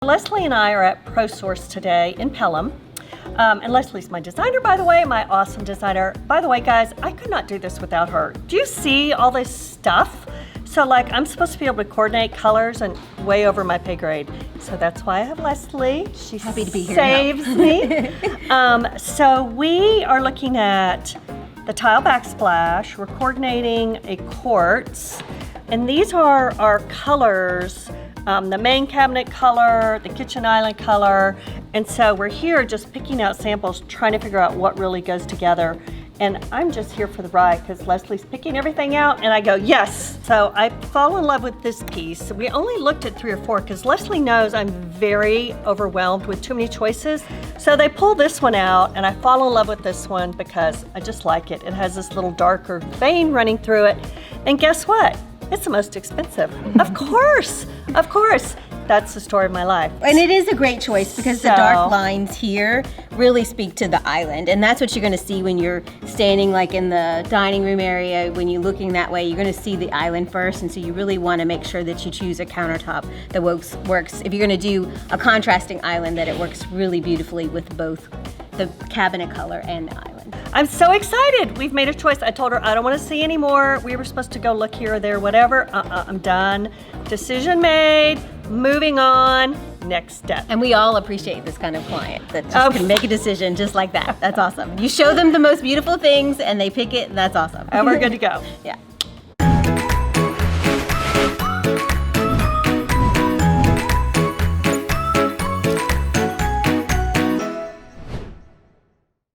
Leslie and I are at ProSource today in Pelham. And Leslie's my designer, by the way, my awesome designer. By the way, guys, I could not do this without her. Do you see all this stuff? So like, I'm supposed to be able to coordinate colors and way over my pay grade. So that's why I have Leslie. She's happy to be here. Saves me. So we are looking at the tile backsplash. We're coordinating a quartz. And these are our colors. The main cabinet color, the kitchen island color, and so we're here just picking out samples, trying to figure out what really goes together. And I'm just here for the ride because Leslie's picking everything out, and I go, yes! So I fall in love with this piece. We only looked at 3 or 4 because Leslie knows I'm very overwhelmed with too many choices. So they pull this one out, and I fall in love with this one because I just like it. It has this little darker vein running through it. And guess what? It's the most expensive. Of course, of course. That's the story of my life. And it is a great choice because the dark lines here really speak to the island. And that's what you're gonna see when you're standing like in the dining room area. When you're looking that way, you're gonna see the island first. And so you really wanna make sure that you choose a countertop that works, if you're gonna do a contrasting island, that it works really beautifully with both the cabinet color and the island. I'm so excited. We've made a choice. I told her I don't want to see anymore. We were supposed to go look here or there, whatever. I'm done. Decision made. Moving on. Next step. And we all appreciate this kind of client that just can make a decision just like that. That's awesome. You show them the most beautiful things and they pick it, and that's awesome. And we're good to go. Yeah.